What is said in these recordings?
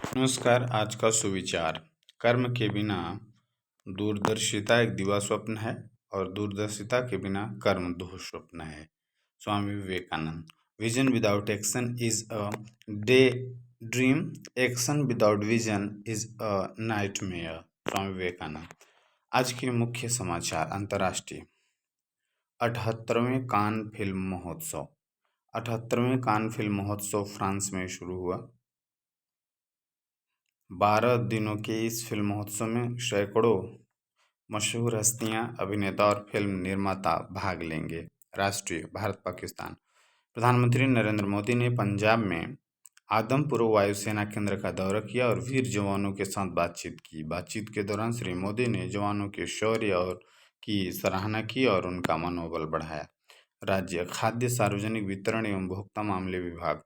नमस्कार। आज का सुविचार। कर्म के बिना दूरदर्शिता एक दिवा स्वप्न है और दूरदर्शिता के बिना कर्म दुःस्वप्न है। Swami Vivekananda. Vision without action is a daydream, action without vision is a nightmare. Swami Vivekananda. आज के मुख्य समाचार। अंतर्राष्ट्रीय। 78वें कान फिल्म महोत्सव। 78वें कान फिल्म महोत्सव फ्रांस में शुरू हुआ। 12 दिनों के इस फिल्म महोत्सव में सैकड़ों मशहूर हस्तियां, अभिनेता और फिल्म निर्माता भाग लेंगे। राष्ट्रीय। भारत पाकिस्तान। प्रधानमंत्री नरेंद्र मोदी ने पंजाब में आदमपुर वायुसेना केंद्र का दौरा किया और वीर जवानों के साथ बातचीत की। बातचीत के दौरान श्री मोदी ने जवानों के शौर्य और की सराहना की और उनका मनोबल बढ़ाया। राज्य। खाद्य सार्वजनिक वितरण एवं उपभोक्ता मामले विभाग।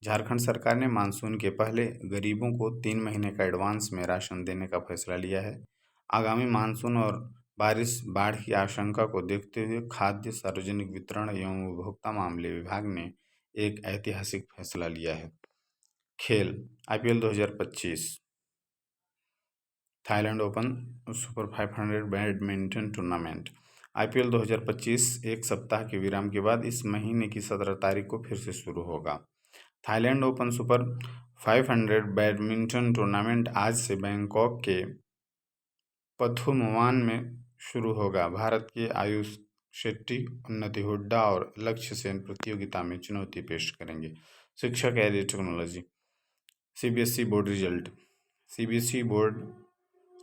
झारखंड सरकार ने मानसून के पहले गरीबों को 3 महीने का एडवांस में राशन देने का फैसला लिया है। आगामी मानसून और बाढ़ की आशंका को देखते हुए खाद्य सार्वजनिक वितरण एवं उपभोक्ता मामले विभाग ने एक ऐतिहासिक फैसला लिया है। खेल। IPL 2025, Thailand open super 500 badminton tournament. IPL 2025 एक सप्ताह के विराम के बाद इस महीने की 17 तारीख को फिर से शुरू होगा। Thailand open super 500 badminton tournament आज से बैंकॉक के पथुमवान में शुरू होगा। भारत के आयुष शेट्टी, उन्नति हुड्डा और लक्ष्य सेन प्रतियोगिता में चुनौती पेश करेंगे। शिक्षा, career, technology. CBSE board result. CBSE board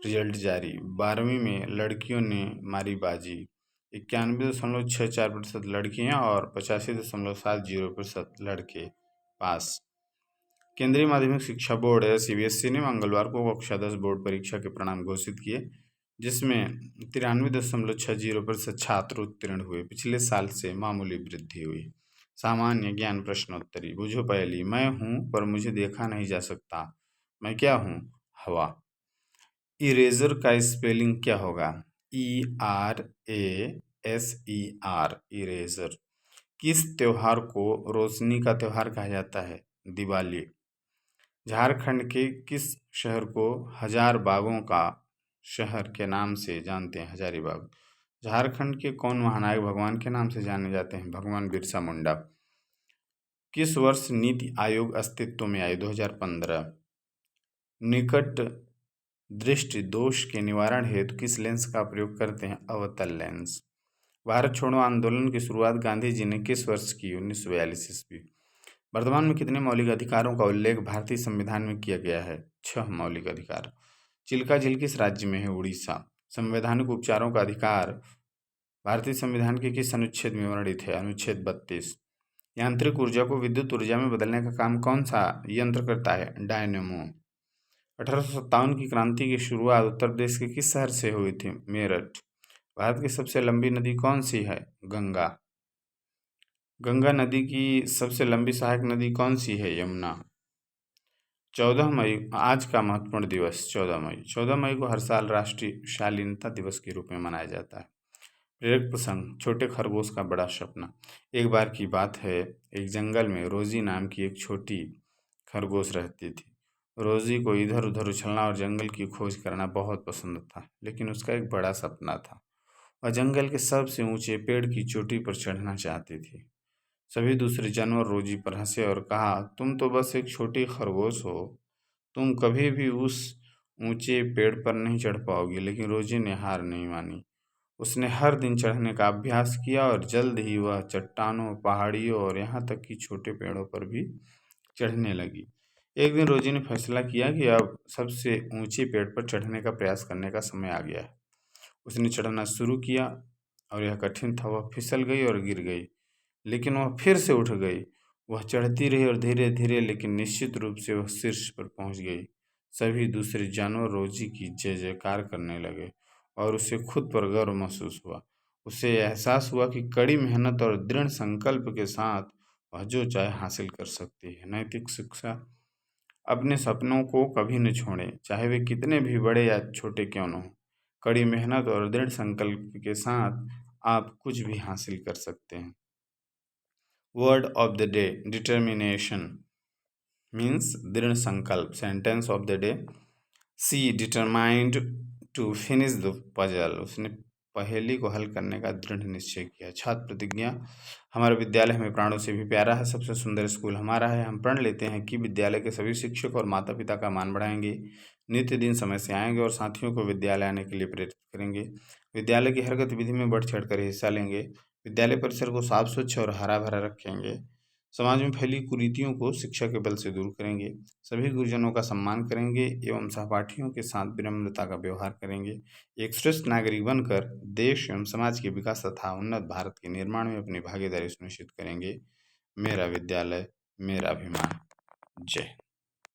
result जारी। 12वीं में लड़कियों ने मारी बाजी। 91.64% लड़कियां और 85.70% लड़के पास। केंद्रीय माध्यमिक शिक्षा बोर्ड सीबीएसई ने मंगलवार को कक्षा 10 बोर्ड परीक्षा के परिणाम घोषित किए, जिसमें 93.60% छात्र उत्तीर्ण हुए। पिछले साल से मामूली वृद्धि हुई। सामान्य ज्ञान प्रश्नोत्तरी। बूझो पहेली। मैं हूँ पर मुझे देखा नहीं जा सकता, मैं क्या हूँ? हवा। इरेजर का स्पेलिंग क्या होगा? ERASER। इरेजर। किस त्योहार को रोशनी का त्योहार कहा जाता है? दिवाली। झारखंड के किस शहर को हजार बागों का शहर के नाम से जानते हैं? हजारीबाग। झारखंड के कौन महानायक भगवान के नाम से जाने जाते हैं? भगवान बिरसा मुंडा। किस वर्ष नीति आयोग अस्तित्व में आई? 2015। निकट दृष्टि दोष के निवारण हेतु किस लेंस का प्रयोग करते हैं? अवतल लेंस। भारत छोड़ो आंदोलन की शुरुआत गांधी जी ने किस वर्ष की? 1942 ईस्वी। वर्तमान में कितने मौलिक अधिकारों का उल्लेख भारतीय संविधान में किया गया है? 6 मौलिक अधिकार। चिल्का झील किस राज्य में है? उड़ीसा। संवैधानिक उपचारों का अधिकार भारतीय संविधान के किस अनुच्छेद में वर्णित है? अनुच्छेद 32। यांत्रिक ऊर्जा को विद्युत ऊर्जा में बदलने का काम कौन सा यंत्र करता है? डायनेमो। 1857 की क्रांति की शुरुआत उत्तर प्रदेश के किस शहर से हुई थी? मेरठ। भारत की सबसे लंबी नदी कौन सी है? गंगा। गंगा नदी की सबसे लंबी सहायक नदी कौन सी है? यमुना। 14 मई आज का महत्वपूर्ण दिवस। 14 मई को हर साल राष्ट्रीय शालीनता दिवस के रूप में मनाया जाता है। प्रेरक प्रसंग। छोटे खरगोश का बड़ा सपना। एक बार की बात है, एक जंगल में रोजी नाम की एक छोटी खरगोश रहती थी। रोजी को इधर उधर उछलना और जंगल की खोज करना बहुत पसंद था, लेकिन उसका एक बड़ा सपना था। वह जंगल के सबसे ऊंचे पेड़ की चोटी पर चढ़ना चाहती थी। सभी दूसरे जानवर रोजी पर हंसे और कहा, तुम तो बस एक छोटी खरगोश हो, तुम कभी भी उस ऊंचे पेड़ पर नहीं चढ़ पाओगी। लेकिन रोजी ने हार नहीं मानी। उसने हर दिन चढ़ने का अभ्यास किया और जल्द ही वह चट्टानों, पहाड़ियों और यहाँ तक कि छोटे पेड़ों पर भी चढ़ने लगी। एक दिन रोजी ने फैसला किया कि अब सबसे ऊंचे पेड़ पर चढ़ने का प्रयास करने का समय आ गया है। उसने चढ़ना शुरू किया और यह कठिन था। वह फिसल गई और गिर गई, लेकिन वह फिर से उठ गई। वह चढ़ती रही और धीरे धीरे लेकिन निश्चित रूप से वह शीर्ष पर पहुंच गई। सभी दूसरे जानवर रोजी की जय जयकार करने लगे और उसे खुद पर गर्व महसूस हुआ। उसे एहसास हुआ कि कड़ी मेहनत और दृढ़ संकल्प के साथ वह जो चाहे हासिल कर सकती है। नैतिक शिक्षा। अपने सपनों को कभी न छोड़ें, चाहे वे कितने भी बड़े या छोटे क्यों न हों। कड़ी मेहनत और दृढ़ संकल्प के साथ आप कुछ भी हासिल कर सकते हैं। Word of the day. Determination. Means दृढ़ संकल्प। Sentence of the day, she determined to finish the puzzle. उसने पहेली को हल करने का दृढ़ निश्चय किया। छात्र प्रतिज्ञा, हमारा विद्यालय हमें प्राणों से भी प्यारा है, सबसे सुंदर स्कूल हमारा है। हम प्रण लेते हैं कि विद्यालय के सभी शिक्षक और माता पिता का मान बढ़ाएंगे, नित्य दिन समय से आएंगे और साथियों को विद्यालय आने के लिए प्रेरित करेंगे। विद्यालय की हर गतिविधि में बढ़ चढ़ कर हिस्सा लेंगे। विद्यालय परिसर को साफ स्वच्छ और हरा भरा रखेंगे। समाज में फैली कुरीतियों को शिक्षा के बल से दूर करेंगे। सभी गुरुजनों का सम्मान करेंगे एवं सहपाठियों के साथ विनम्रता का व्यवहार करेंगे। एक श्रेष्ठ नागरिक बनकर देश एवं समाज के विकास तथा उन्नत भारत के निर्माण में अपनी भागीदारी सुनिश्चित करेंगे। मेरा विद्यालय, मेरा अभिमान। जय।